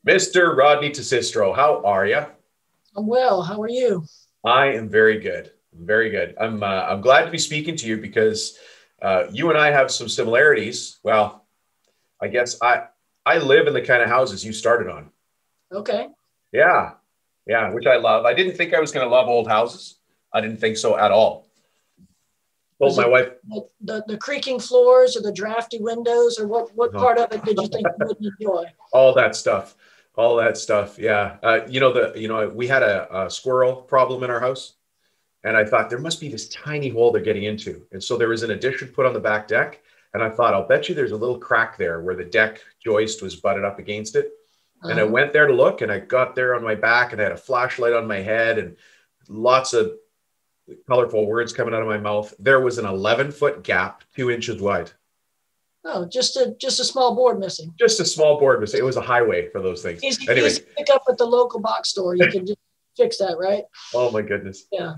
Mr. Rodney Tassistro, how are you? I'm well. How are you? I am very good. Very good. I'm glad to be speaking to you because you and I have some similarities. Well, I guess I live in the kind of houses you started on. Okay. Yeah, yeah, which I love. I didn't think I was going to love old houses. I didn't think so at all. Told Was my it wife, the creaking floors or the drafty windows, or what uh, part of it did you think you wouldn't enjoy? all that stuff, all that stuff. Yeah, we had a squirrel problem in our house. And I thought there must be this tiny hole they're getting into. And so there was an addition put on the back deck. And I thought, I'll bet you there's a little crack there where the deck joist was butted up against it. And I Uh-huh. went there to look, and I got there on my back, and I had a flashlight on my head and lots of colorful words coming out of my mouth. There was an 11-foot gap, 2 inches wide. Oh, just a small board missing. Just a small board mistake. It was a highway for those things. Easy Anyway, to pick up at the local box store. You can just fix that, right? oh my goodness. Yeah.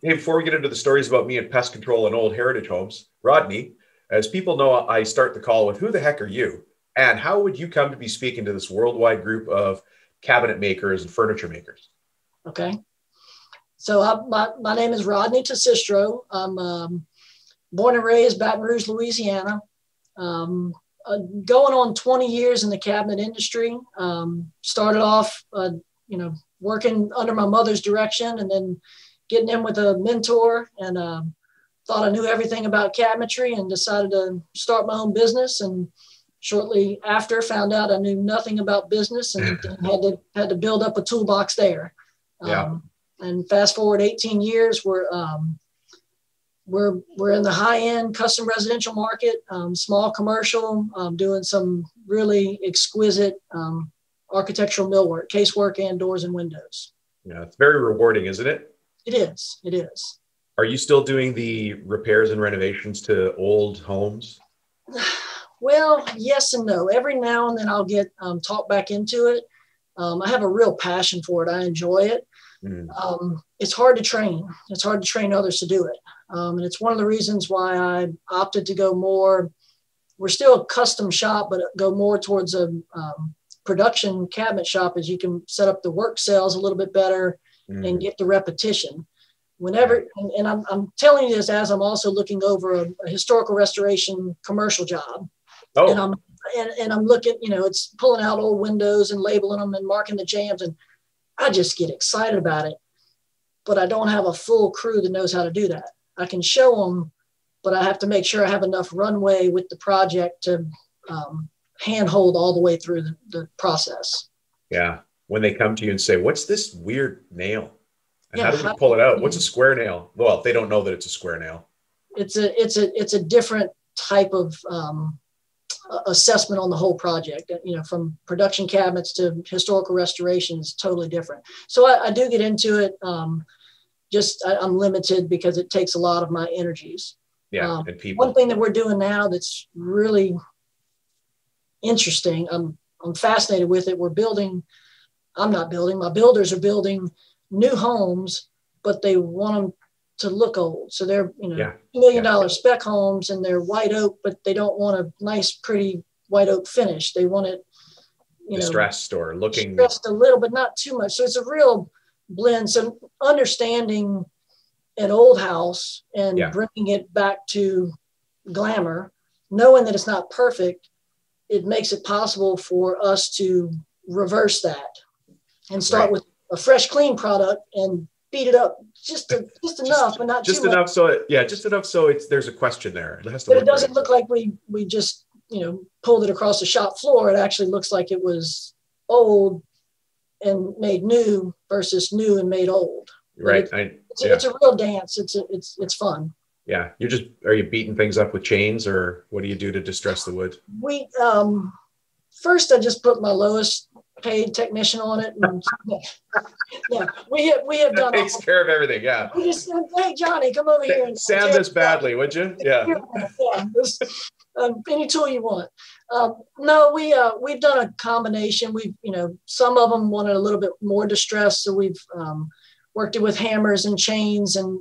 Hey, before we get into the stories about me and pest control and old heritage homes, Rodney, as people know, I start the call with, who the heck are you? And how would you come to be speaking to this worldwide group of cabinet makers and furniture makers? Okay. So my name is Rodney Tassistro. I'm born and raised Baton Rouge, Louisiana. Going on 20 years in the cabinet industry. Started off, working under my mother's direction, and then getting in with a mentor, and thought I knew everything about cabinetry, and decided to start my own business. And shortly after, found out I knew nothing about business, and had to build up a toolbox there. Yeah. And fast forward 18 years, we're in the high end custom residential market, small commercial, doing some really exquisite architectural millwork, casework, and doors and windows. Yeah, it's very rewarding, isn't it? It is. It is. Are you still doing the repairs and renovations to old homes? Well, yes and no. Every now and then I'll get talked back into it. I have a real passion for it. I enjoy it. It's hard to train. It's hard to train others to do it. And it's one of the reasons why I opted to go more. We're still a custom shop, but go more towards a production cabinet shop, as you can set up the work cells a little bit better and get the repetition. Whenever, and I'm telling you this as I'm also looking over a historical restoration commercial job. Oh. And I'm looking, it's pulling out old windows and labeling them and marking the jams, and I just get excited about it. But I don't have a full crew that knows how to do that. I can show them, but I have to make sure I have enough runway with the project to handhold all the way through the process. Yeah. When they come to you and say, what's this weird nail? And Yeah, how do we pull it out? What's a square nail? Well, they don't know that it's a square nail. It's a different type of assessment on the whole project. From production cabinets to historical restoration is totally different. So I do get into it. I'm limited because it takes a lot of my energies. Yeah, and people. One thing that we're doing now that's really interesting, I'm fascinated with it. My builders are building new homes, but they want them to look old. So they're, $2 million spec homes, and they're white oak, but they don't want a nice, pretty white oak finish. They want it, distressed or looking distressed a little, but not too much. So it's a real blend. So understanding an old house and bringing it back to glamour, knowing that it's not perfect, it makes it possible for us to reverse that and start with a fresh, clean product and beat it up just enough, but not just too enough. much. Just enough so there's a question there. It has to but it doesn't look like we just pulled it across the shop floor. It actually looks like it was old and made new versus new and made old. Right. It's a real dance. It's fun. Yeah. Are you beating things up with chains, or what do you do to distress the wood? We first I just put my lowest paid technician on it. And, we have done. That takes care of everything. Yeah. We just said, hey Johnny, come over here and sand this badly, would you? Yeah. Any tool you want. No, we've done a combination. We've some of them wanted a little bit more distress, so we've worked it with hammers and chains, and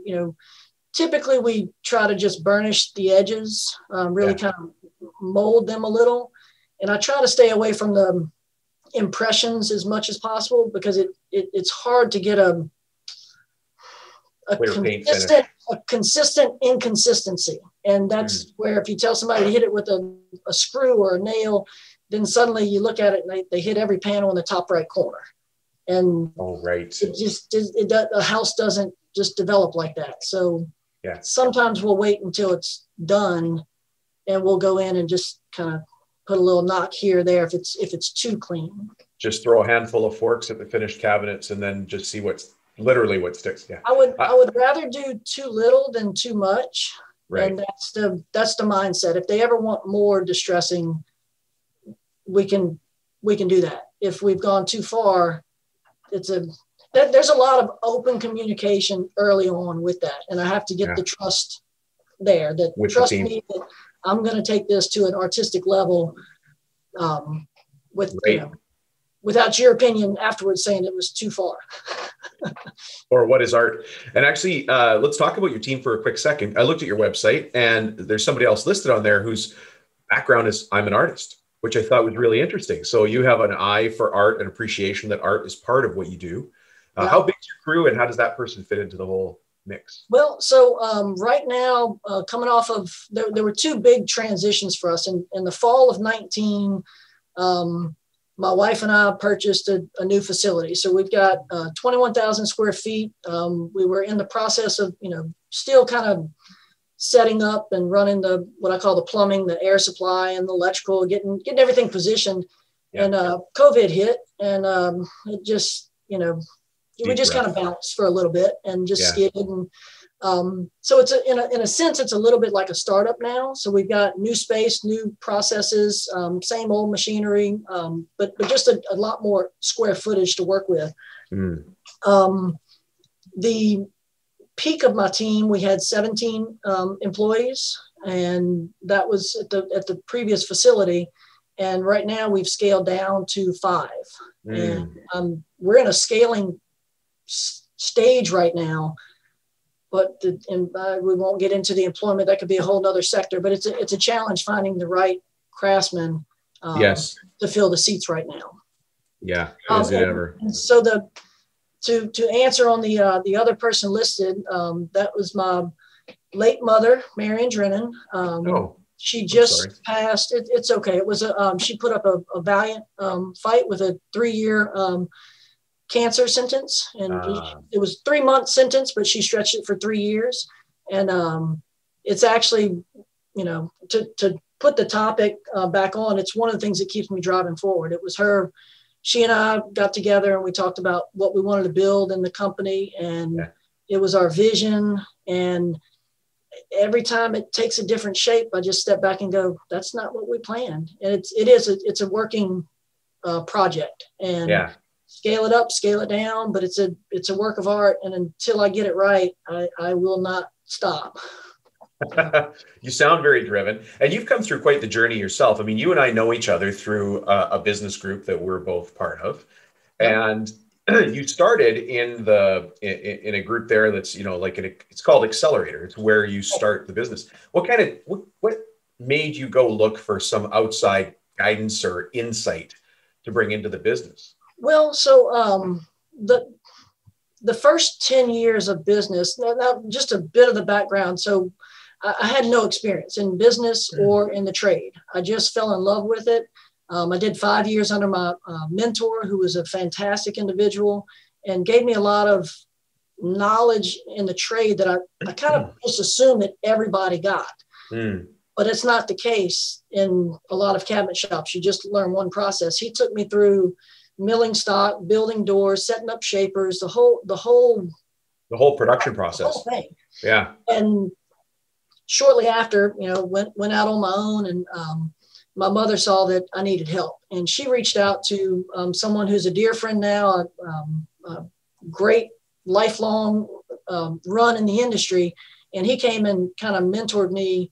typically we try to just burnish the edges, really kind of mold them a little. And I try to stay away from the impressions as much as possible, because it's hard to get a consistent inconsistency. And that's where if you tell somebody to hit it with a screw or a nail, then suddenly you look at it and they hit every panel in the top right corner. And the house doesn't just develop like that. So sometimes we'll wait until it's done, and we'll go in and just kind of put a little knock here or there if it's too clean. Just throw a handful of forks at the finished cabinets and then just see what sticks. Yeah. I would rather do too little than too much. Right. And that's the mindset. If they ever want more distressing, we can do that. If we've gone too far, there's a lot of open communication early on with that. And I have to get the trust there, that with trust me that I'm going to take this to an artistic level, without your opinion afterwards saying it was too far. Or what is art? And actually, let's talk about your team for a quick second. I looked at your website, and there's somebody else listed on there whose background is I'm an artist, which I thought was really interesting. So you have an eye for art and appreciation that art is part of what you do. How big is your crew, and how does that person fit into the whole mix? Well, so right now, coming off of, there were two big transitions for us. In the fall of 19, my wife and I purchased a new facility. So we've got 21,000 square feet. We were in the process of, still kind of setting up and running what I call the plumbing, the air supply and the electrical, getting everything positioned. Yeah. And COVID hit, and it just, we just kind of bounced for a little bit and just skidded. And so it's in a sense, it's a little bit like a startup now. So we've got new space, new processes, same old machinery, but just a lot more square footage to work with. The peak of my team, we had 17 employees, and that was at the previous facility. And right now we've scaled down to 5. And we're in a scaling stage right now, but we won't get into the employment. That could be a whole nother sector, but it's a challenge finding the right craftsmen to fill the seats right now. Yeah. Is it ever? So to answer on the other person listed, that was my late mother, Marion Drennan. She just passed. It's okay. It was she put up a valiant fight with a 3-year cancer sentence, and it was 3-month sentence, but she stretched it for 3 years. And it's actually, to put the topic back on, it's one of the things that keeps me driving forward. It was her. She and I got together and we talked about what we wanted to build in the company, and it was our vision. And every time it takes a different shape, I just step back and go, that's not what we planned. And it's a working project, and scale it up, scale it down, but it's a work of art. And until I get it right, I will not stop. You sound very driven, and you've come through quite the journey yourself. I mean, you and I know each other through a business group that we're both part of. And you started in a group there that's, it's called Accelerator. It's where you start the business. What made you go look for some outside guidance or insight to bring into the business? Well, so the first 10 years of business, now just a bit of the background. So I had no experience in business or in the trade. I just fell in love with it. I did 5 years under my mentor, who was a fantastic individual and gave me a lot of knowledge in the trade that I kind of just assumed that everybody got. But it's not the case in a lot of cabinet shops. You just learn one process. He took me through milling stock, building doors, setting up shapers, the whole production process. The whole thing. Yeah. And shortly after, went out on my own, and my mother saw that I needed help, and she reached out to someone who's a dear friend now, a great lifelong run in the industry. And he came and kind of mentored me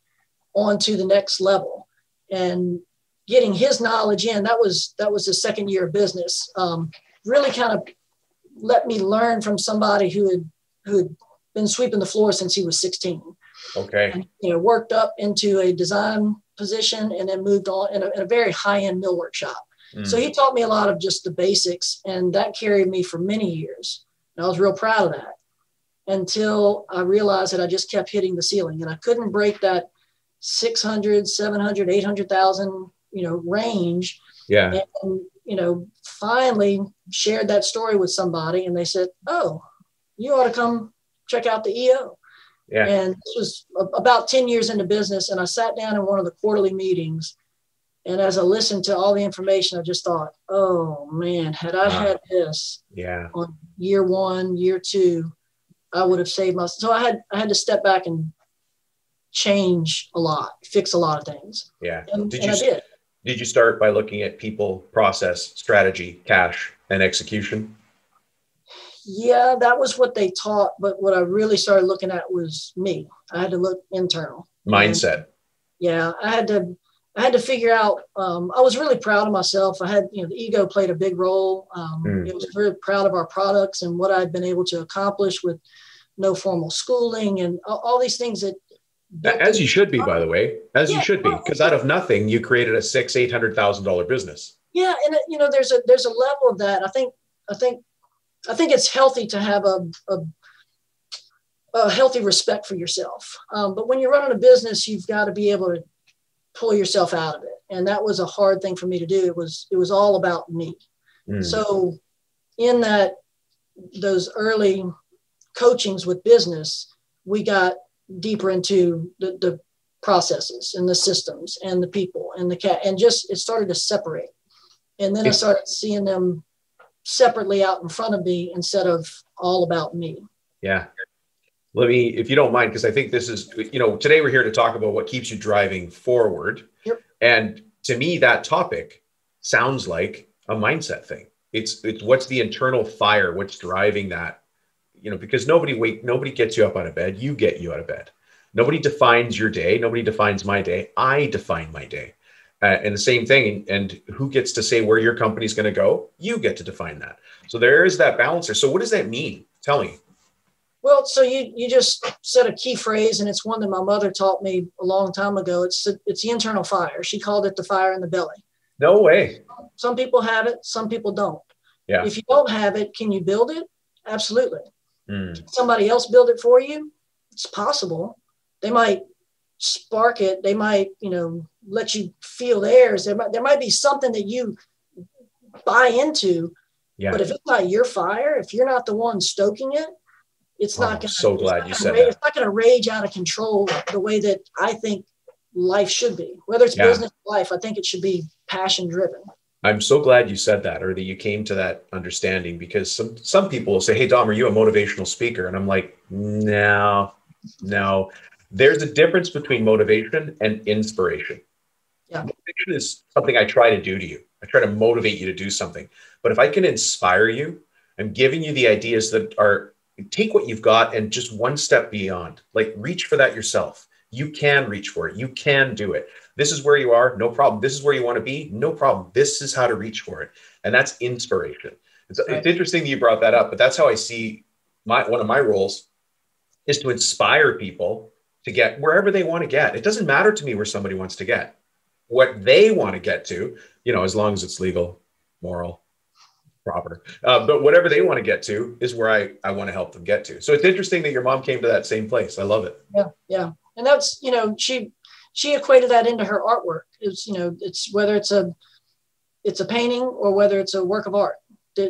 on to the next level, and getting his knowledge in, that was the second year of business. Really kind of let me learn from somebody who had been sweeping the floor since he was 16. Okay. And, worked up into a design position, and then moved on in a very high-end millwork shop. So he taught me a lot of just the basics, and that carried me for many years. And I was real proud of that until I realized that I just kept hitting the ceiling, and I couldn't break that 600, 700, 800,000, range. Yeah. And, finally shared that story with somebody, and they said, "Oh, you ought to come check out the EO." Yeah. And this was about 10 years into business. And I sat down in one of the quarterly meetings. And as I listened to all the information, I just thought, oh man, had I had this on year 1, year 2, I would have saved myself. So I had to step back and change a lot, fix a lot of things. Yeah. And I did. Did you start by looking at people, process, strategy, cash, and execution? Yeah, that was what they taught. But what I really started looking at was me. I had to look internal. Mindset. And, yeah, I had to figure out, I was really proud of myself. I had, the ego played a big role. I was very proud of our products and what I'd been able to accomplish with no formal schooling and all these things that. As you should be, by the way, you should be, because out of nothing, you created a $600,000-$800,000 business. Yeah. And there's a level of that. I think it's healthy to have a healthy respect for yourself. But when you're running a business, you've got to be able to pull yourself out of it. And that was a hard thing for me to do. It was all about me. So in those early coachings with business, we got deeper into the processes and the systems and the people and it started to separate. And then I started seeing them separately out in front of me instead of all about me. Yeah. Let me, if you don't mind, because I think this is, today we're here to talk about what keeps you driving forward. Yep. And to me, that topic sounds like a mindset thing. It's what's the internal fire, what's driving that, because nobody gets you up out of bed. You get you out of bed. Nobody defines your day. Nobody defines my day. I define my day. And the same thing. And who gets to say where your company's going to go? You get to define that. So there is that balancer. So what does that mean? Tell me. Well, so you just said a key phrase, and it's one that my mother taught me a long time ago. It's the internal fire. She called it the fire in the belly. No way. Some people have it. Some people don't. Yeah. If you don't have it, can you build it? Absolutely. Can somebody else build it for you? It's possible. They might spark it. They might, let you feel theirs. There might be something that you buy into. Yeah. But if it's not your fire, if you're not the one stoking it, it's not going to. So glad you said that. It's not going to rage out of control the way that I think life should be. Whether it's business or life, I think it should be passion driven. I'm so glad you said that, or that you came to that understanding, because some people will say, "Hey, Dom, are you a motivational speaker?" And I'm like, no. There's a difference between motivation and inspiration. Yeah. Motivation is something I try to do to you. I try to motivate you to do something. But if I can inspire you, I'm giving you the ideas that are, take what you've got and just one step beyond. Like, reach for that yourself. You can reach for it. You can do it. This is where you are. No problem. This is where you want to be. No problem. This is how to reach for it. And that's inspiration. It's interesting that you brought that up, but that's how I see one of my roles is to inspire people to get wherever they want to get. It doesn't matter to me where somebody wants to get. What they want to get to, as long as it's legal, moral, proper. But whatever they want to get to is where I want to help them get to. So it's interesting that your mom came to that same place. I love it. Yeah. And that's, she equated that into her artwork. It's whether it's a painting or whether it's a work of art. For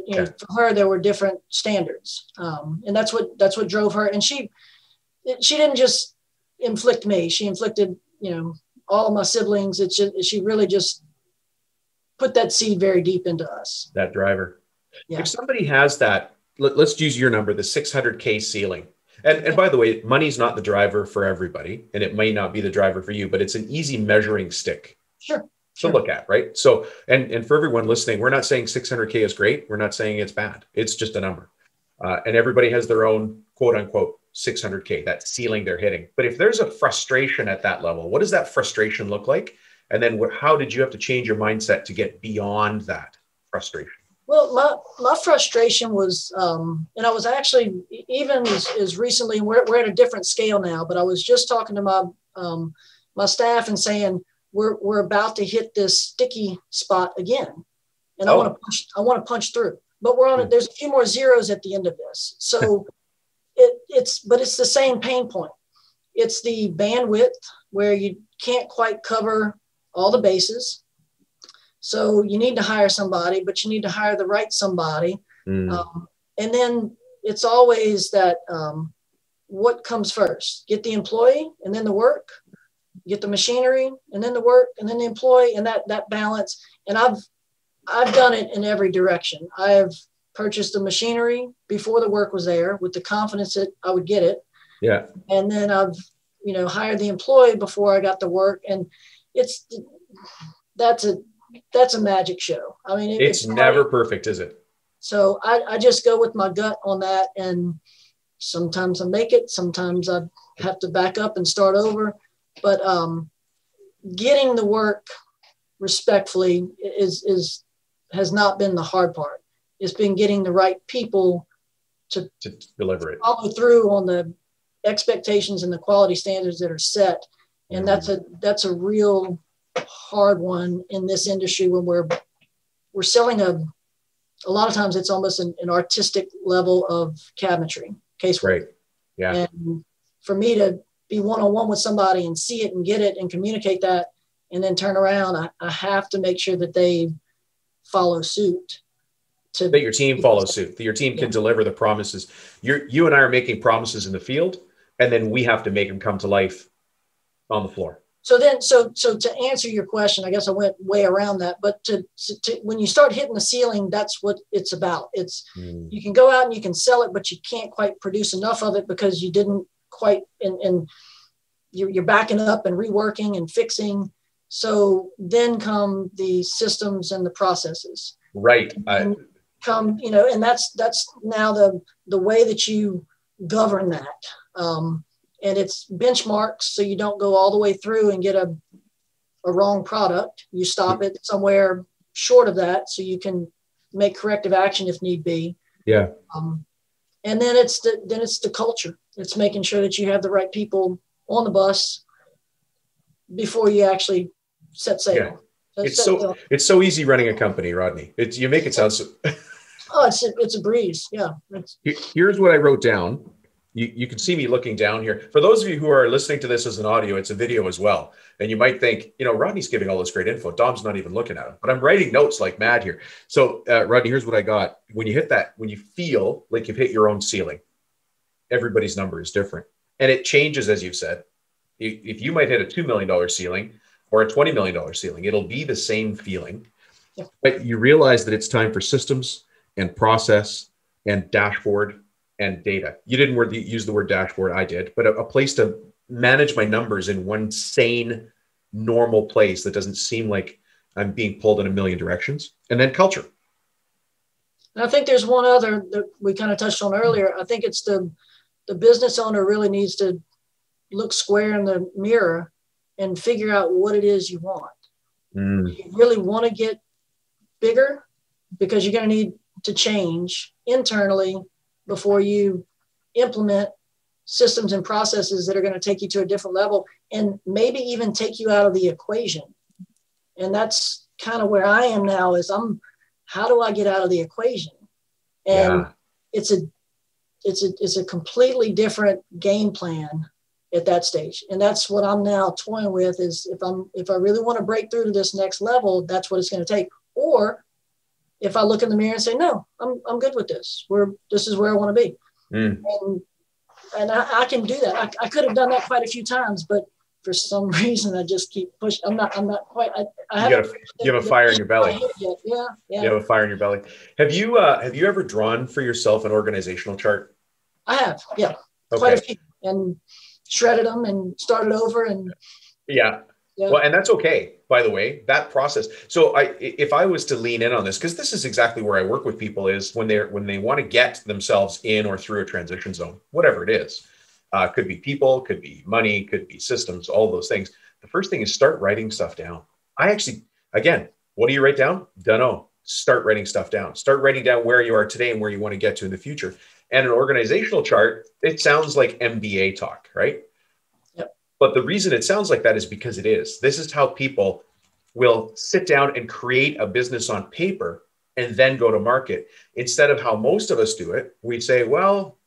her, there were different standards. And that's what drove her. And she didn't just inflict me. She inflicted, all of my siblings. She really just put that seed very deep into us. That driver. Yeah. If somebody has that, let's use your number, the 600K ceiling. And by the way, money's not the driver for everybody, and it may not be the driver for you, but it's an easy measuring stick. Sure. To look at, right? So, and for everyone listening, we're not saying 600K is great. We're not saying it's bad. It's just a number. And everybody has their own quote unquote 600K, that ceiling they're hitting. But if there's a frustration at that level, what does that frustration look like? And then how did you have to change your mindset to get beyond that frustration? Well, my frustration was, and I was actually, even as recently, we're at a different scale now, but I was just talking to my staff and saying, we're about to hit this sticky spot again. and I want to punch through, but we're on it. There's a few more zeros at the end of this. So it's the same pain point. It's the bandwidth where you can't quite cover all the bases. So you need to hire somebody, but you need to hire the right somebody. And then it's always that, what comes first? Get the employee and then the work, get the machinery and then the work and then the employee, and that balance. And I've done it in every direction. I have purchased the machinery before the work was there with the confidence that I would get it. Yeah. And then I've, hired the employee before I got the work. And that's a magic show. I mean, it's never perfect, is it? So I just go with my gut on that. And sometimes I make it, sometimes I have to back up and start over. But getting the work respectfully has not been the hard part. It's been getting the right people to deliver it, follow through on the expectations and the quality standards that are set. And that's a real hard one in this industry when we're selling a lot of times it's almost an artistic level of cabinetry casework. Right. Yeah. And for me to be one-on-one with somebody and see it and get it and communicate that and then turn around, I have to make sure that they follow suit. That your team follows suit, that your team can deliver the promises. You and I are making promises in the field, and then we have to make them come to life on the floor. So to answer your question, I guess I went way around that, but to when you start hitting the ceiling, that's what it's about. It's you can go out and you can sell it, but you can't quite produce enough of it because you didn't quite, and you're backing up and reworking and fixing. So then come the systems and the processes. Right. And and that's now the way that you govern that. And it's benchmarks, so you don't go all the way through and get a wrong product. You stop it somewhere short of that, so you can make corrective action if need be. Yeah. And then it's the culture. It's making sure that you have the right people on the bus before you actually set sail. Yeah. It's so easy running a company, Rodney. You make it sound so. Oh, it's a breeze. Yeah. Here's what I wrote down. You can see me looking down here. For those of you who are listening to this as an audio, it's a video as well. And you might think, Rodney's giving all this great info. Dom's not even looking at him, but I'm writing notes like mad here. So Rodney, here's what I got. When you feel like you've hit your own ceiling, everybody's number is different. And it changes, as you've said. If you might hit a $2 million ceiling or a $20 million ceiling, it'll be the same feeling. Yeah. But you realize that it's time for systems and process and dashboard and data. You didn't use the word dashboard, I did, but a place to manage my numbers in one sane, normal place that doesn't seem like I'm being pulled in a million directions. And then culture. And I think there's one other that we kind of touched on earlier. I think it's the business owner really needs to look square in the mirror and figure out what it is you want. You really want to get bigger because you're going to need to change internally before you implement systems and processes that are going to take you to a different level and maybe even take you out of the equation. And that's kind of where I am now is how do I get out of the equation? And it's a completely different game plan at that stage. And that's what I'm now toying with is if I really want to break through to this next level, that's what it's going to take. Or if I look in the mirror and say, no, I'm good with this. This is where I want to be. And I can do that. I could have done that quite a few times, but for some reason I just keep pushing. I'm not quite, you have a fire in your belly. Yeah. You have a fire in your belly. Have you ever drawn for yourself an organizational chart? I have. Yeah. Okay. Quite a few, and shredded them and started over and. Yeah. Well, and that's okay, by the way, that process. So if I was to lean in on this, because this is exactly where I work with people is when they want to get themselves in or through a transition zone, whatever it is, could be people, could be money, could be systems, all those things. The first thing is start writing stuff down. Again, what do you write down? Don't know. Start writing stuff down. Start writing down where you are today and where you want to get to in the future. And an organizational chart, it sounds like MBA talk, right? But the reason it sounds like that is because it is. This is how people will sit down and create a business on paper and then go to market. Instead of how most of us do it, we say, well,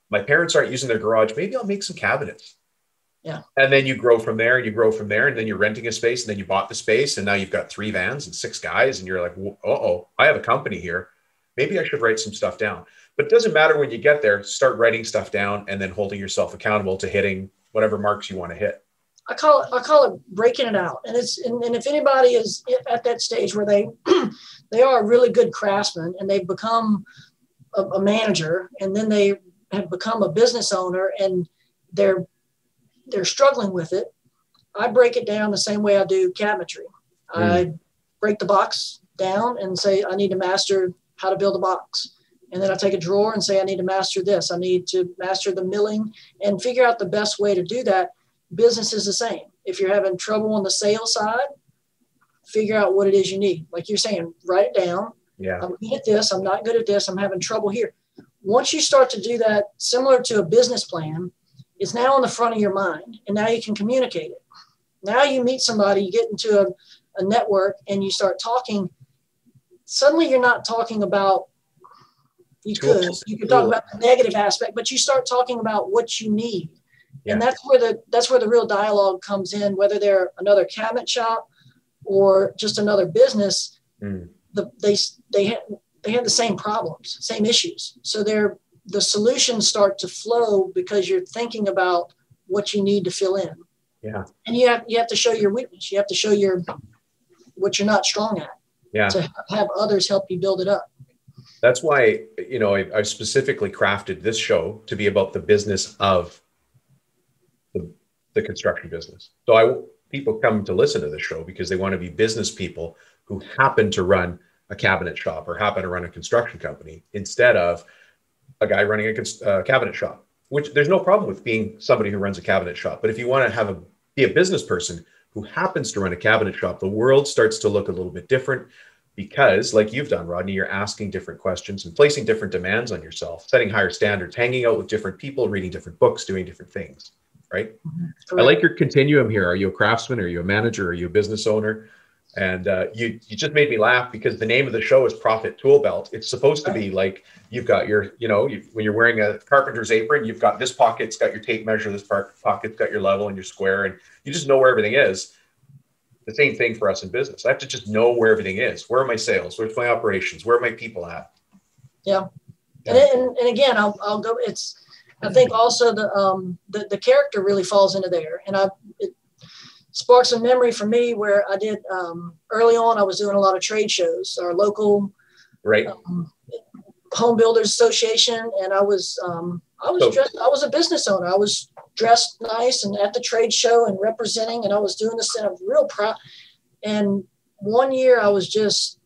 my parents aren't using their garage. Maybe I'll make some cabinets. Yeah. And then you grow from there and you grow from there. And then you're renting a space and then you bought the space. And now you've got 3 vans and 6 guys. And you're like, uh-oh, I have a company here. Maybe I should write some stuff down. But it doesn't matter when you get there, start writing stuff down and then holding yourself accountable to hitting whatever marks you want to hit. I call it breaking it out. And if anybody is at that stage where they are a really good craftsman and they've become a manager, and then they have become a business owner and they're struggling with it, I break it down the same way I do cabinetry. I break the box down and say, I need to master how to build a box. And then I take a drawer and say, I need to master this. I need to master the milling and figure out the best way to do that. Business is the same. If you're having trouble on the sales side, figure out what it is you need. Like you're saying, write it down. Yeah. I'm good at this. I'm not good at this. I'm having trouble here. Once you start to do that, similar to a business plan, it's now in the front of your mind, and now you can communicate it. Now you meet somebody, you get into a network and you start talking. Suddenly you're not talking about, you could talk about the negative aspect, but you start talking about what you need. Yeah. And that's where the real dialogue comes in, whether they're another cabinet shop or just another business. They have the same problems, same issues. So the solutions start to flow because you're thinking about what you need to fill in. Yeah. And you have to show your weakness. You have to show what you're not strong at. Yeah. To have others help you build it up. That's why, I've specifically crafted this show to be about the business of the construction business. So people come to listen to the show because they want to be business people who happen to run a cabinet shop or happen to run a construction company instead of a guy running a cabinet shop, which there's no problem with being somebody who runs a cabinet shop. But if you want to be a business person who happens to run a cabinet shop, the world starts to look a little bit different because, like you've done, Rodney, you're asking different questions and placing different demands on yourself, setting higher standards, hanging out with different people, reading different books, doing different things, right? Mm-hmm. I like your continuum here. Are you a craftsman? Are you a manager? Are you a business owner? And you just made me laugh because the name of the show is Profit Tool Belt. It's supposed to be like you've got your, when you're wearing a carpenter's apron, you've got this pocket's got your tape measure, this pocket's got your level and your square, and you just know where everything is. The same thing for us in business. I have to just know where everything is. Where are my sales? Where's my operations? Where are my people at? Yeah. And again, I'll go. I think also the character really falls into there, and it sparks a memory for me where I did early on. I was doing a lot of trade shows, our local home builders association, and I was a business owner. I was dressed nice and at the trade show and representing, and I was doing this, and I'm real proud. And one year I was just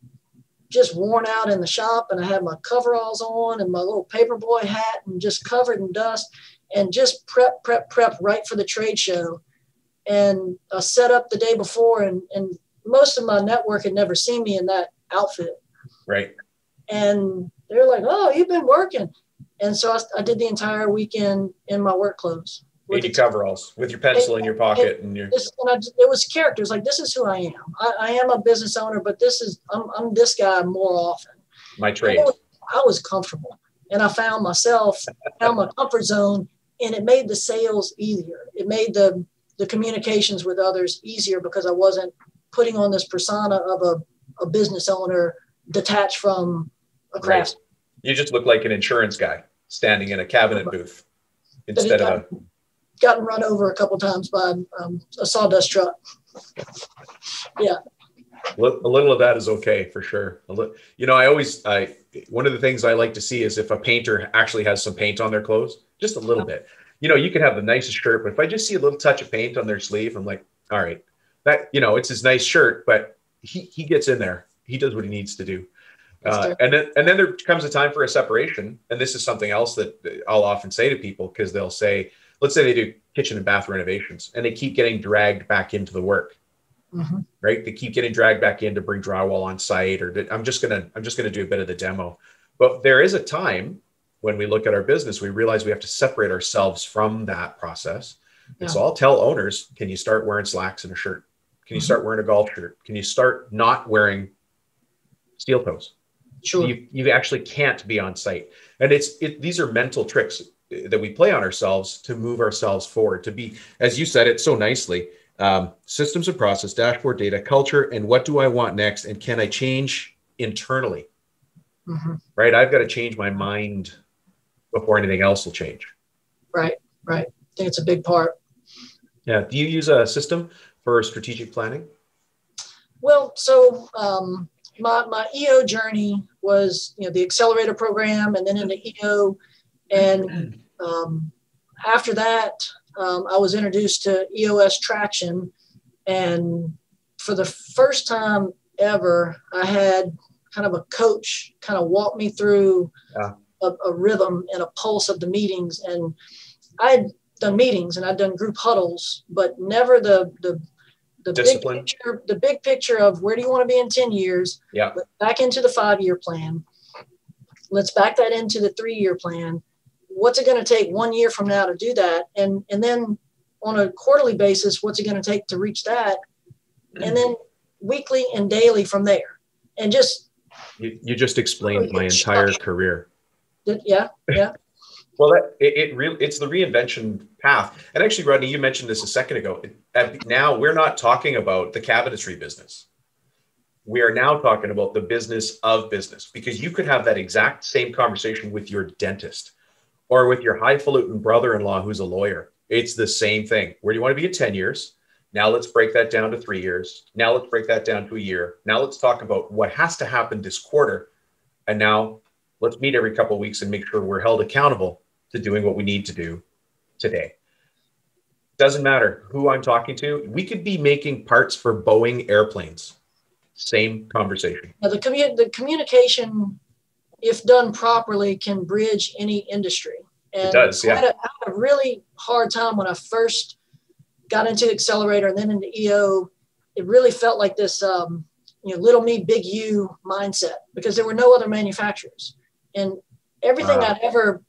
worn out in the shop, and I had my coveralls on and my little paperboy hat and just covered in dust and just prep right for the trade show. And I set up the day before, and most of my network had never seen me in that outfit. Right. And they're like, "Oh, you've been working." And so I did the entire weekend in my work clothes. 80 coveralls with your pencil in your pocket. It was characters like, this is who I am. I am a business owner, but I'm this guy more often. My trade. I was comfortable, and I found my comfort zone, and it made the sales easier. It made the communications with others easier because I wasn't putting on this persona of a business owner detached from a craftsman. Right. You just look like an insurance guy standing in a cabinet booth instead of gotten run over a couple times by a sawdust truck. Yeah. A little of that is okay for sure. One of the things I like to see is if a painter actually has some paint on their clothes, just a little bit. You can have the nicest shirt, but if I just see a little touch of paint on their sleeve, I'm like, all right, that, it's his nice shirt, but he gets in there. He does what he needs to do. And then there comes a time for a separation. And this is something else that I'll often say to people, because they'll say, let's say they do kitchen and bath renovations and they keep getting dragged back into the work, right? They keep getting dragged back in to bring drywall on site, or I'm just going to do a bit of the demo. But there is a time when we look at our business, we realize we have to separate ourselves from that process. And so I'll tell owners, can you start wearing slacks and a shirt? Can you start wearing a golf shirt? Can you start not wearing steel toes? Sure. You actually can't be on site. And these are mental tricks that we play on ourselves to move ourselves forward, to be, as you said it so nicely, systems of process, dashboard data, culture, and what do I want next? And can I change internally? Mm-hmm. Right? I've got to change my mind before anything else will change. Right. I think it's a big part. Yeah. Do you use a system for strategic planning? Well, so my EO journey was, the accelerator program and then into EO. And after that, I was introduced to EOS traction. And for the first time ever, I had kind of a coach kind of walk me through a rhythm and a pulse of the meetings. And I had done meetings and I'd done group huddles, but never the big picture of where do you want to be in 10 years? Yeah. Back into the 5-year plan. Let's back that into the 3-year plan. What's it going to take 1 year from now to do that? And then on a quarterly basis, what's it going to take to reach that? And then weekly and daily from there. And just you just explained my entire career. Yeah. Well, it's the reinvention path. And actually, Rodney, you mentioned this a second ago. Now we're not talking about the cabinetry business. We are now talking about the business of business, because you could have that exact same conversation with your dentist or with your highfalutin brother-in-law who's a lawyer. It's the same thing. Where do you want to be in 10 years? Now let's break that down to 3 years. Now let's break that down to a year. Now let's talk about what has to happen this quarter. And now let's meet every couple of weeks and make sure we're held accountable to doing what we need to do today. Doesn't matter who I'm talking to. We could be making parts for Boeing airplanes. Same conversation. Now, the communication, if done properly, can bridge any industry. And it does, yeah. I had a really hard time when I first got into Accelerator and then into EO. It really felt like this, little me, big you mindset, because there were no other manufacturers. And everything I'd ever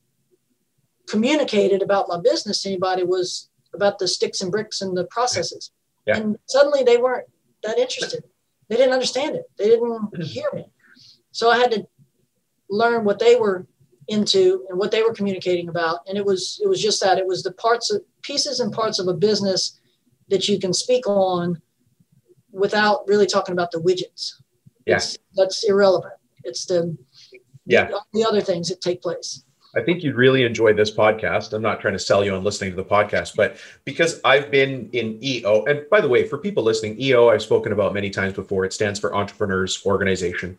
communicated about my business to anybody was about the sticks and bricks and the processes. Yeah. And suddenly they weren't that interested. They didn't understand it. They didn't hear me. So I had to learn what they were into and what they were communicating about. And it was just that. It was the pieces and parts of a business that you can speak on without really talking about the widgets. Yes. That's irrelevant. It's the other things that take place. I think you'd really enjoy this podcast. I'm not trying to sell you on listening to the podcast, but because I've been in EO, and by the way, for people listening, EO, I've spoken about many times before. It stands for Entrepreneurs Organization.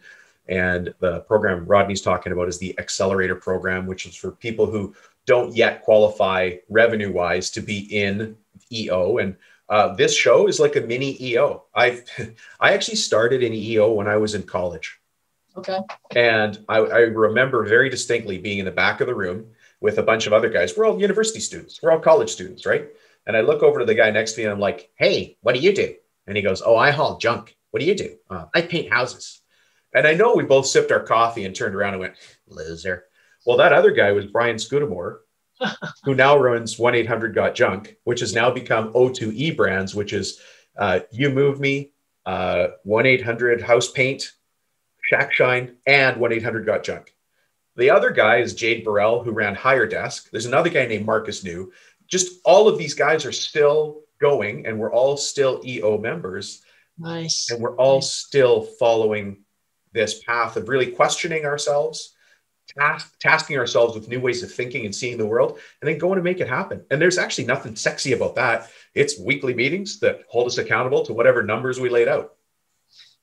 And the program Rodney's talking about is the Accelerator Program, which is for people who don't yet qualify revenue-wise to be in EO. And this show is like a mini EO. I actually started in EO when I was in college. Okay. And I remember very distinctly being in the back of the room with a bunch of other guys. We're all university students. We're all college students, right? And I look over to the guy next to me and I'm like, hey, what do you do? And he goes, oh, I haul junk. What do you do? I paint houses. And I know we both sipped our coffee and turned around and went, loser. Well, that other guy was Brian Scudamore, who now runs 1-800-GOT-JUNK, which has now become O2E Brands, which is You Move Me, 1-800 Paint, Shack Shine, and 1-800-GOT-JUNK. The other guy is Jade Burrell, who ran Higher Desk. There's another guy named Marcus New. Just all of these guys are still going, and we're all still EO members. Nice. And we're all still following this path of really questioning ourselves, tasking ourselves with new ways of thinking and seeing the world, and then going to make it happen. And there's actually nothing sexy about that. It's weekly meetings that hold us accountable to whatever numbers we laid out.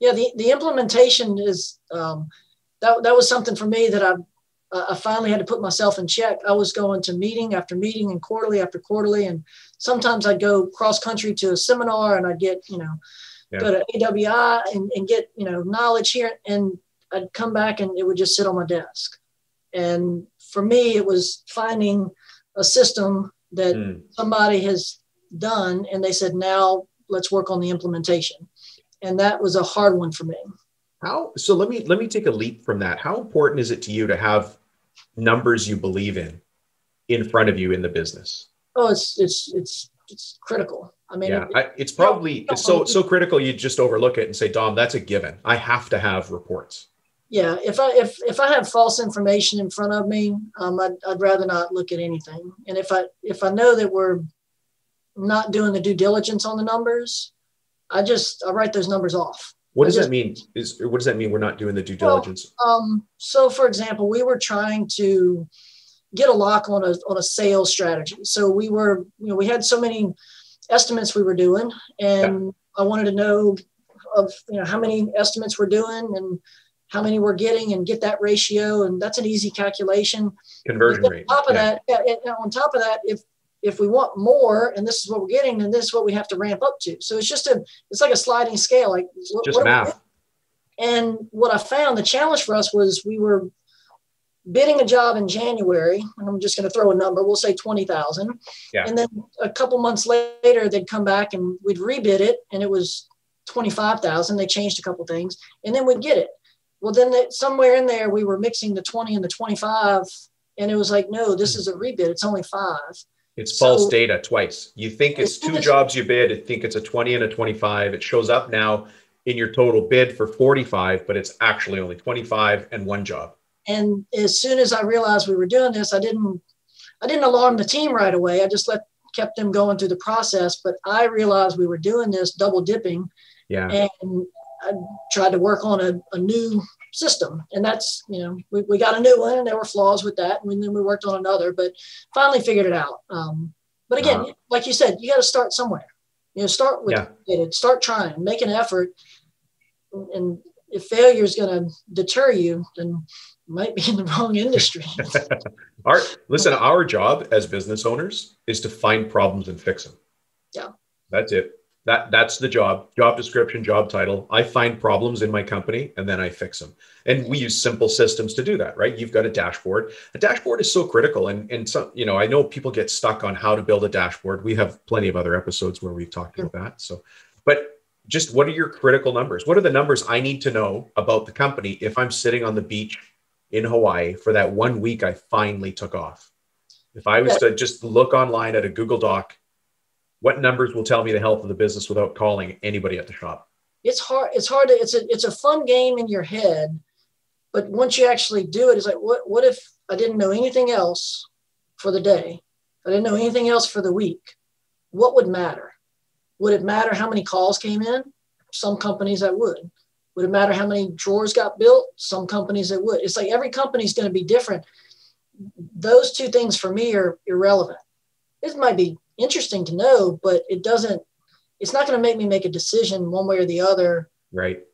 Yeah, the implementation is that was something for me that I finally had to put myself in check. I was going to meeting after meeting and quarterly after quarterly, and sometimes I'd go cross country to a seminar and I'd get go to AWI and get knowledge here, and I'd come back and it would just sit on my desk. And for me, it was finding a system that somebody has done, and they said, now let's work on the implementation. And that was a hard one for me. So let me take a leap from that. How important is it to you to have numbers you believe in front of you in the business? Oh, it's critical. I mean, it's probably so critical. You just overlook it and say, Dom, that's a given. I have to have reports. Yeah, if I have false information in front of me, I'd rather not look at anything. And if I know that we're not doing the due diligence on the numbers, I write those numbers off. What does that mean? What does that mean? We're not doing the due diligence. So for example, we were trying to get a lock on a sales strategy. So we had so many estimates we were doing, and I wanted to know how many estimates we're doing and how many we're getting and get that ratio. And that's an easy calculation. Conversion rate. On top of that, if we want more and this is what we're getting, then this is what we have to ramp up to. So it's like a sliding scale. Like just math. And what I found, the challenge for us was we were bidding a job in January, and I'm just going to throw a number, we'll say 20,000. Yeah. And then a couple months later, they'd come back and we'd rebid it, and it was 25,000. They changed a couple things, and then we'd get it. Well, then somewhere in there, we were mixing the 20 and the 25, and it was like, no, this is a rebid. It's only 5. It's false data twice. You think it's 2 jobs you bid. You think it's a 20 and a 25. It shows up now in your total bid for 45, but it's actually only 25 and 1 job. And as soon as I realized we were doing this, I didn't alarm the team right away. I just kept them going through the process. But I realized we were doing this double dipping. Yeah. And I tried to work on a new system. And that's, we got a new one, and there were flaws with that. And then we worked on another, but finally figured it out. But again, like you said, you got to start somewhere. Start with it. Start trying, make an effort. And if failure is going to deter you, then you might be in the wrong industry. Our job as business owners is to find problems and fix them. Yeah. That's it. That's the job description, job title. I find problems in my company and then I fix them. And we use simple systems to do that, right? You've got a dashboard. A dashboard is so critical. And so, I know people get stuck on how to build a dashboard. We have plenty of other episodes where we've talked about that. So, but just what are your critical numbers? What are the numbers I need to know about the company if I'm sitting on the beach in Hawaii for that 1 week I finally took off? If I was to just look online at a Google Doc, what numbers will tell me the health of the business without calling anybody at the shop? It's hard. It's a fun game in your head, but once you actually do it, it's like, what if I didn't know anything else for the day? I didn't know anything else for the week. What would matter? Would it matter how many calls came in? Some companies that would. Would it matter how many drawers got built? Some companies that would. It's like every company is going to be different. Those 2 things for me are irrelevant. It might be interesting to know, but it's not going to make me make a decision one way or the other. Right.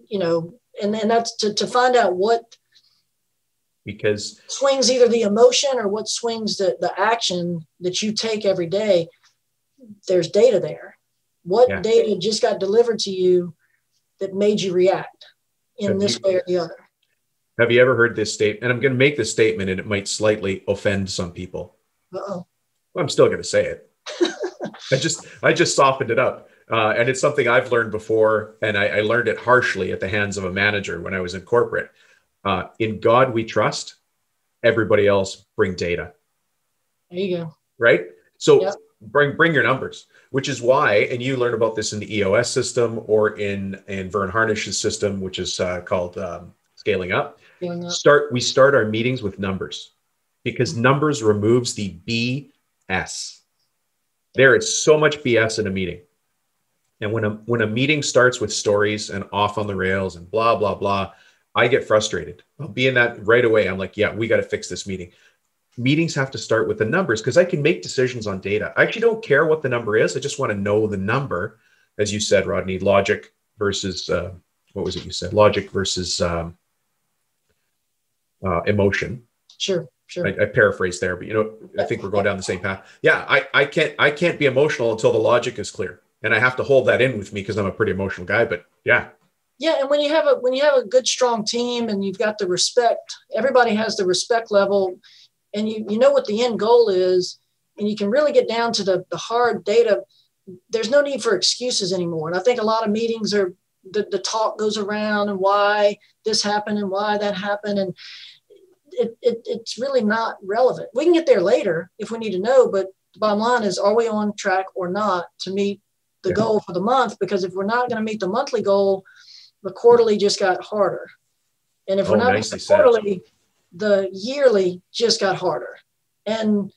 And that's to find out what because swings either the emotion or what swings the action that you take every day. There's data there. What data just got delivered to you that made you react in this way or the other? Have you ever heard this statement? And I'm going to make this statement and it might slightly offend some people. Uh-oh. Well, I'm still going to say it. I just softened it up. And it's something I've learned before. And I learned it harshly at the hands of a manager when I was in corporate. In God we trust, everybody else bring data. There you go. Right? So bring your numbers, which is why, and you learn about this in the EOS system or in Vern Harnish's system, which is called Scaling Up. We start our meetings with numbers because numbers removes the BS. There is so much BS in a meeting. And when a meeting starts with stories and off on the rails and blah, blah, blah, I get frustrated. I'll be in that right away. I'm like, we got to fix this meeting. Meetings have to start with the numbers because I can make decisions on data. I actually don't care what the number is. I just want to know the number. As you said, Rodney, logic versus, what was it you said? Logic versus emotion. Sure. I paraphrased there, but I think we're going down the same path. Yeah, I can't be emotional until the logic is clear. And I have to hold that in with me because I'm a pretty emotional guy, but yeah. Yeah. And when you have a good, strong team and you've got the respect, everybody has the respect level and you know what the end goal is, and you can really get down to the hard data. There's no need for excuses anymore. And I think a lot of meetings are the talk goes around and why this happened and why that happened. And it's really not relevant. We can get there later if we need to know, but the bottom line is, are we on track or not to meet the goal for the month? Because if we're not going to meet the monthly goal, the quarterly just got harder. And if we're Oh, not doing nicely the said. quarterly, the yearly just got harder. And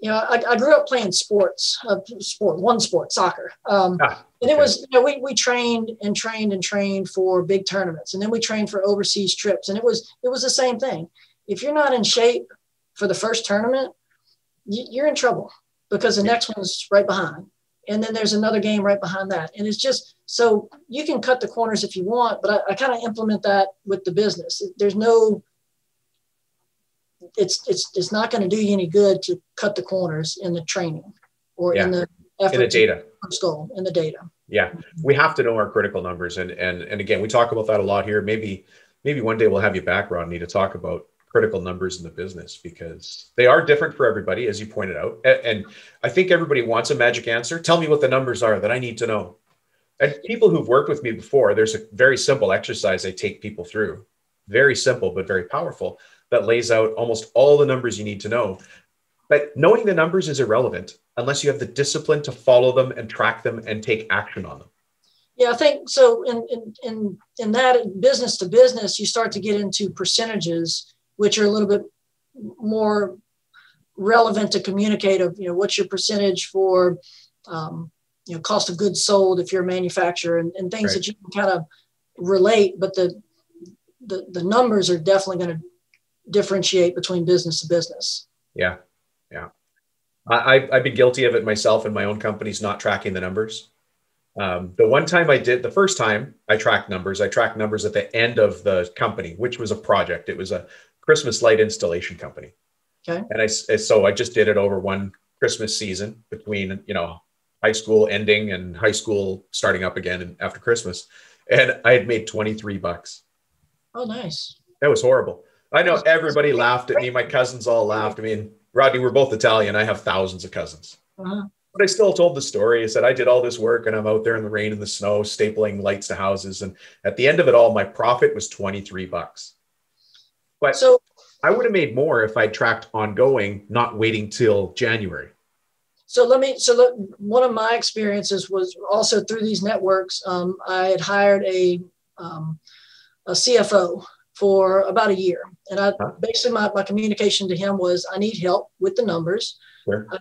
I grew up playing one sport, soccer. And it was, we trained and trained and trained for big tournaments. And then we trained for overseas trips. And it was the same thing. If you're not in shape for the first tournament, you're in trouble because the next one's right behind. And then there's another game right behind that. And it's just, so you can cut the corners if you want, but I kind of implement that with the business. There's no, it's not going to do you any good to cut the corners in the training or in the effort, in the data, goal, in the data. Yeah, we have to know our critical numbers, and again, we talk about that a lot here. Maybe one day we'll have you back, Rodney, to talk about critical numbers in the business, because they are different for everybody, as you pointed out. And I think everybody wants a magic answer. Tell me what the numbers are that I need to know. And people who've worked with me before, there's a very simple exercise I take people through, very simple but very powerful, that lays out almost all the numbers you need to know. But knowing the numbers is irrelevant unless you have the discipline to follow them and track them and take action on them. Yeah, I think so. In that business to business, you start to get into percentages, which are a little bit more relevant to communicate of, what's your percentage for, cost of goods sold if you're a manufacturer, and things that you can kind of relate. But the numbers are definitely going to differentiate between business to business. Yeah. I've been guilty of it myself in my own companies, not tracking the numbers. The first time I tracked numbers at the end of the company, which was a project. It was a Christmas light installation company. Okay. And so I just did it over one Christmas season between, high school ending and high school starting up again after Christmas. And I had made $23. Oh, nice. That was horrible. I know everybody laughed at me. My cousins all laughed. I mean, Rodney, we're both Italian. I have thousands of cousins. Uh-huh. But I still told the story. I said, I did all this work and I'm out there in the rain and the snow, stapling lights to houses. And at the end of it all, my profit was $23. But I would have made more if I'd tracked ongoing, not waiting till January. One of my experiences was also through these networks. I had hired a CFO for about a year. And basically my communication to him was, I need help with the numbers. Sure. I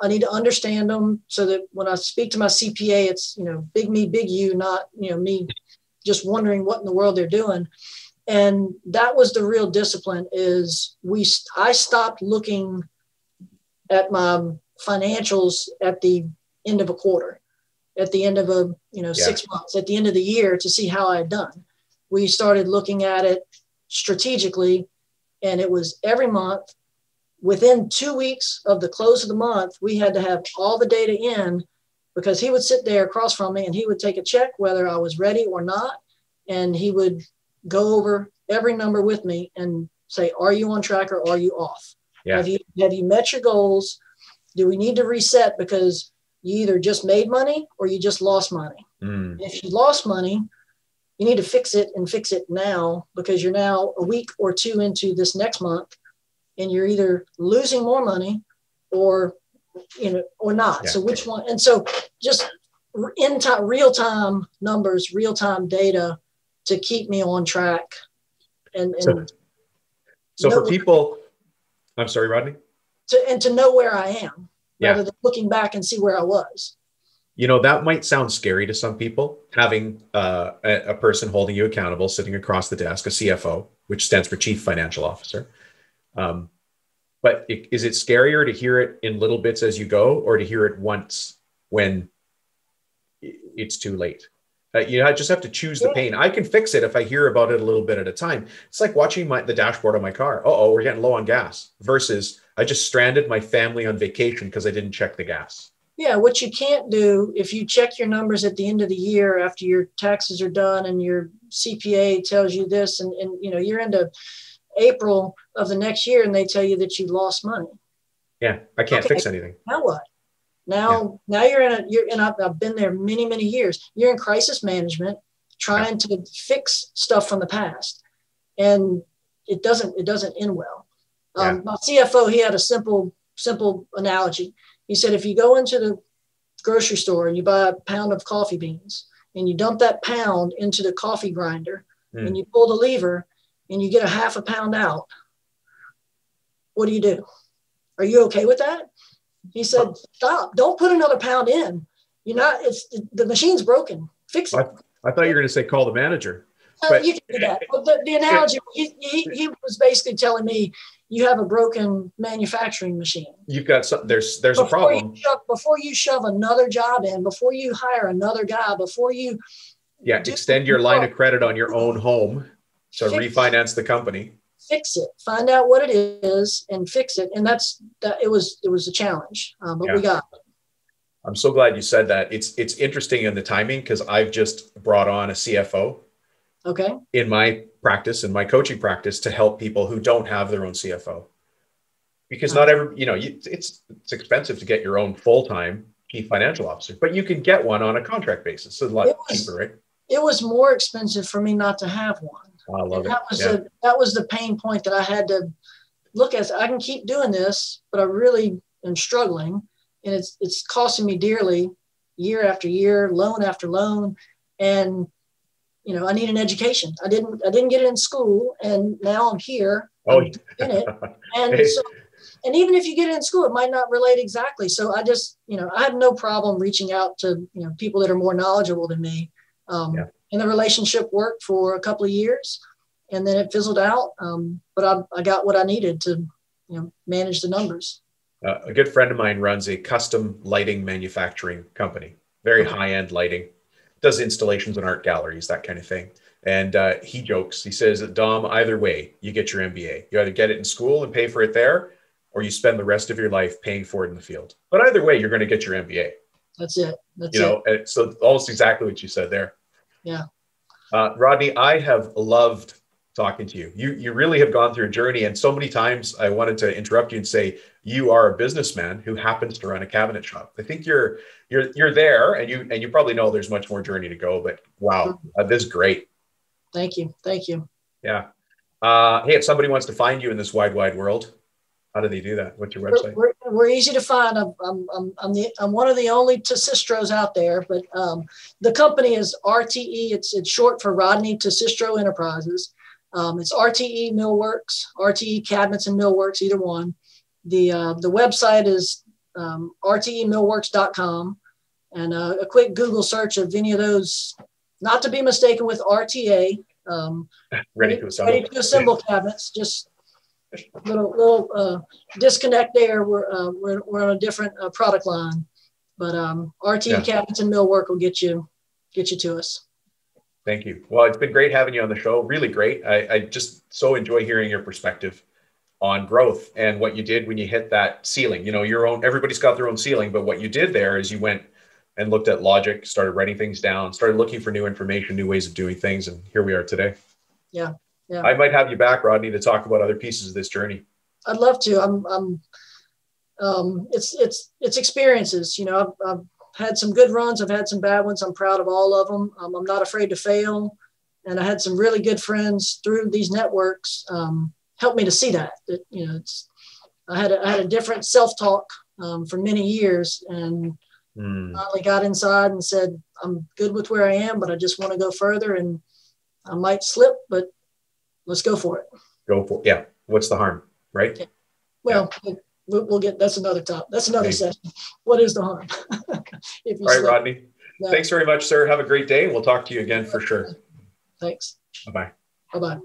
need to understand them so that when I speak to my CPA, it's, big me, big you, not, me just wondering what in the world they're doing. And that was the real discipline I stopped looking at my financials at the end of a quarter, at the end of 6 months, at the end of the year to see how I had done. We started looking at it strategically, and it was every month. Within 2 weeks of the close of the month, we had to have all the data in, because he would sit there across from me and he would take a check whether I was ready or not. And he would go over every number with me and say, are you on track or are you off? Yeah. Have you met your goals? Do we need to reset because you either just made money or you just lost money? If you lost money, you need to fix it and fix it now, because you're now a week or two into this next month and you're either losing more money or not. Yeah. So which one? And so just real-time numbers, real-time data to keep me on track. So for people, I'm sorry, Rodney? To know where I am rather than looking back and see where I was. That might sound scary to some people, having a person holding you accountable, sitting across the desk, a CFO, which stands for Chief Financial Officer. But is it scarier to hear it in little bits as you go, or to hear it once when it's too late? I just have to choose the pain. I can fix it if I hear about it a little bit at a time. It's like watching the dashboard of my car. We're getting low on gas, versus I just stranded my family on vacation because I didn't check the gas. Yeah, what you can't do, if you check your numbers at the end of the year after your taxes are done and your CPA tells you this, and you're into April of the next year and they tell you that you lost money. Yeah, I can't fix anything. Now what? Now you're in I've been there many, many years. You're in crisis management, trying to fix stuff from the past, and it doesn't end well. My CFO, he had a simple analogy. He said, if you go into the grocery store and you buy a pound of coffee beans and you dump that pound into the coffee grinder and you pull the lever, and you get a half a pound out, what do? Are you okay with that? He said, stop, don't put another pound in. The machine's broken. Fix it. I thought you were going to say call the manager. You can do that. But the analogy, he was basically telling me, you have a broken manufacturing machine. You've got some, there's a problem. Before you shove another job in, before you hire another guy, before you extend your line of credit on your own home to refinance the company. Fix it. Find out what it is and fix it. And it was a challenge, but we got it. I'm so glad you said that. It's interesting in the timing, because I've just brought on a CFO. Okay. In my practice, in my coaching practice, to help people who don't have their own CFO, because not every, it's expensive to get your own full-time chief financial officer, but you can get one on a contract basis. So it's a lot cheaper, right? It was more expensive for me not to have one. I love it. That was the pain point that I had to look at. I can keep doing this, but I really am struggling, and it's costing me dearly, year after year, loan after loan, and I need an education. I didn't get it in school, and now I'm here. I'm in it, and even if you get it in school, it might not relate exactly. So I just, I have no problem reaching out to people that are more knowledgeable than me. And the relationship worked for a couple of years, and then it fizzled out. But I got what I needed to, manage the numbers. A good friend of mine runs a custom lighting manufacturing company, very high-end lighting, does installations in art galleries, that kind of thing. And he jokes, he says, Dom, either way, you get your MBA. You either get it in school and pay for it there, or you spend the rest of your life paying for it in the field. But either way, you're going to get your MBA. That's it. So almost exactly what you said there. Yeah. Rodney, I have loved talking to you. You really have gone through a journey, and so many times I wanted to interrupt you and say, you are a businessman who happens to run a cabinet shop. I think you're there, and you probably know there's much more journey to go, but wow, this is great. Thank you. Yeah. Hey, if somebody wants to find you in this wide world, how do they do that? What's your website? We're easy to find. I'm one of the only Tassistros out there, but the company is RTE. It's short for Rodney Tassistro Enterprises. It's RTE Millworks, RTE Cabinets and Millworks, either one. The website is rtemillworks.com, and a quick Google search of any of those, not to be mistaken with RTA. Ready to assemble cabinets. Just little disconnect there. We're on a different product line, but RTE Cabinets and Millwork will get you to us. Thank you. Well, it's been great having you on the show. Really great. I just so enjoy hearing your perspective on growth and what you did when you hit that ceiling. Your own, everybody's got their own ceiling, but what you did there is you went and looked at logic, started writing things down, started looking for new information, new ways of doing things. And here we are today. Yeah. I might have you back, Rodney, to talk about other pieces of this journey. I'd love to. It's experiences. I've had some good runs. I've had some bad ones. I'm proud of all of them. I'm not afraid to fail. And I had some really good friends through these networks help me to see that I had a different self-talk for many years, and finally got inside and said, I'm good with where I am, but I just want to go further, and I might slip, but let's go for it. Go for it. Yeah. What's the harm? Right. Yeah. Well, we'll get, that's another session. What is the harm? All right, Rodney. Thanks very much, sir. Have a great day. We'll talk to you again for sure. Thanks. Bye-bye. Bye-bye.